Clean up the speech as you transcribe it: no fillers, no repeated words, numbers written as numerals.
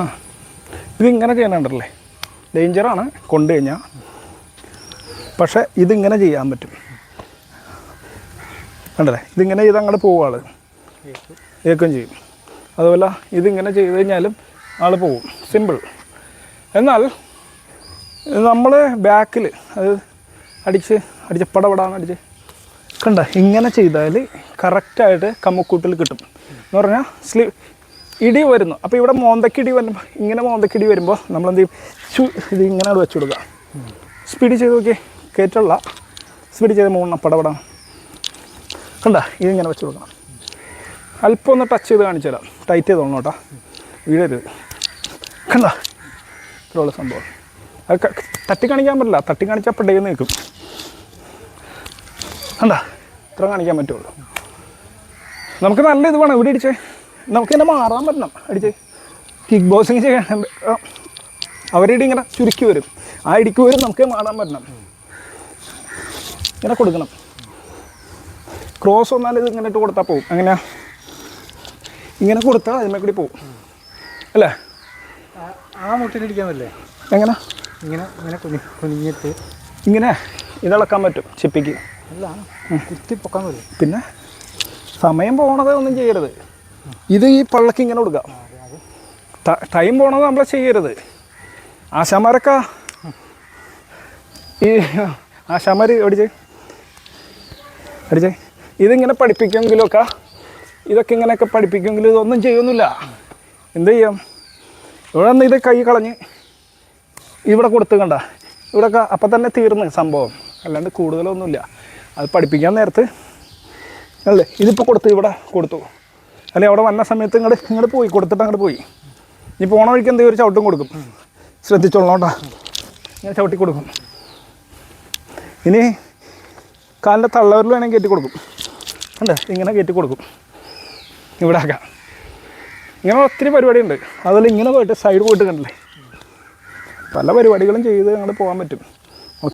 ആ ഇതിങ്ങനെ ചെയ്യണുണ്ടല്ലേ, ഡേഞ്ചറാണ് കൊണ്ടു കഴിഞ്ഞാൽ. പക്ഷേ ഇതിങ്ങനെ ചെയ്യാൻ പറ്റും കണ്ടല്ലേ, ഇതിങ്ങനെ ചെയ്ത് അങ്ങോട്ട് പോകും ആൾ, ഏക്കും ചെയ്യും. അതുപോലെ ഇതിങ്ങനെ ചെയ്ത് കഴിഞ്ഞാലും ആൾ പോവും, സിമ്പിൾ. എന്നാൽ നമ്മൾ ബാക്കിൽ അത് അടിച്ച് പടപടാന്ന് അടിച്ച് കണ്ട ഇങ്ങനെ ചെയ്താൽ കറക്റ്റായിട്ട് കമ്മക്കൂട്ടിൽ കിട്ടും എന്ന് പറഞ്ഞാൽ ഇടി വരുന്നു. അപ്പോൾ ഇവിടെ മോന്തക്കിടി വരുമ്പോൾ, ഇങ്ങനെ മോന്തക്കിടി വരുമ്പോൾ നമ്മളെന്ത് ചെയ്യും, ഇത് ഇങ്ങനെ വെച്ച് കൊടുക്കുക. സ്പീഡ് ചെയ്ത് നോക്കിയേ, കയറ്റുള്ള സ്പീഡ് ചെയ്ത് മൂന്ന് പടപടം കണ്ട ഇതിങ്ങനെ വെച്ച് കൊടുക്കണം. അല്പം ഒന്ന് ടച്ച് ചെയ്ത് കാണിച്ചു തരാം, ടൈറ്റ് ചെയ്ത് തോന്നണം കേട്ടോ, വീഴരുത്. കണ്ട ഇത്രയുള്ള സംഭവം. അത് തട്ടി കാണിക്കാൻ പറ്റില്ല, തട്ടി കാണിച്ചാൽ പെടയെന്ന് നിൽക്കും. കണ്ട ഇത്ര കാണിക്കാൻ പറ്റുള്ളൂ. നമുക്ക് നല്ല ഇത് വേണം, ഇവിടെ അടിച്ചേ നമുക്ക് തന്നെ മാറാൻ പറ്റണം. അടിച്ച് കിക്ക് ബോക്സിങ് ചെയ്യാൻ അവരുടെ ഇങ്ങനെ ചുരുക്കി വരും, ആ ഇടിക്ക് വരും നമുക്ക് മാറാൻ പറ്റണം. ഇങ്ങനെ കൊടുക്കണം. ക്രോസ് വന്നാൽ ഇത് ഇങ്ങനെ ഇട്ട് കൊടുത്താൽ പോവും. എങ്ങനെയാ ഇങ്ങനെ കൊടുത്താൽ അതിന്മേൽ കൂടി പോവും അല്ലേ? ആ മുട്ടിനടിക്കാൻ പറ്റില്ലേ? എങ്ങനെ ഇങ്ങനെ ഇങ്ങനെ കുനിഞ്ഞിട്ട് ഇങ്ങനെ ഇതിളക്കാൻ പറ്റും ചിപ്പിക്ക്. അല്ല കുത്തി പൊക്കാൻ പറ്റും. പിന്നെ സമയം പോണത് ഒന്നും ചെയ്യരുത്. ഇത് ഈ പള്ളക്ക് ഇങ്ങനെ കൊടുക്കുക, ടൈം പോണത് നമ്മൾ ചെയ്യരുത്. ആശാമാരൊക്കെ ഈ ആശാമാർ അടിച്ചേ ഇതിങ്ങനെ പഠിപ്പിക്കുമെങ്കിലൊക്കെ, ഇതൊക്കെ ഇങ്ങനെയൊക്കെ പഠിപ്പിക്കുമെങ്കിലും ഇതൊന്നും ചെയ്യൊന്നുമില്ല. എന്ത് ചെയ്യാം, ഇവിടെ നിന്ന് ഇത് കൈ കളഞ്ഞ് ഇവിടെ കൊടുത്ത് കണ്ട ഇവിടെയൊക്കെ അപ്പം തന്നെ തീർന്ന് സംഭവം, അല്ലാണ്ട് കൂടുതലൊന്നുമില്ല. അത് പഠിപ്പിക്കാൻ നേരത്ത് അല്ലേ ഇതിപ്പോൾ കൊടുത്ത് ഇവിടെ കൊടുത്തു, അല്ലെങ്കിൽ അവിടെ വന്ന സമയത്ത് ഇങ്ങോട്ട് പോയി കൊടുത്തിട്ട് അങ്ങോട്ട് പോയി. ഇനി പോണ വഴിക്ക് എന്തെങ്കിലും ഒരു ചവിട്ടും കൊടുക്കും, ശ്രദ്ധിച്ചോളണം കേട്ടോ. ഇങ്ങനെ ചവിട്ടി കൊടുക്കും. ഇനി കാലിൻ്റെ തള്ളവരിൽ വേണമെങ്കിൽ കയറ്റി കൊടുക്കും, അല്ലേ ഇങ്ങനെ കയറ്റി കൊടുക്കും, ഇവിടെ ആക്കാം. ഇങ്ങനെ ഒത്തിരി പരിപാടിയുണ്ട്. അതിൽ ഇങ്ങനെ പോയിട്ട് സൈഡ് പോയിട്ട് കണ്ടില്ലേ, പല പരിപാടികളും ചെയ്ത് അങ്ങോട്ട് പോകാൻ പറ്റും.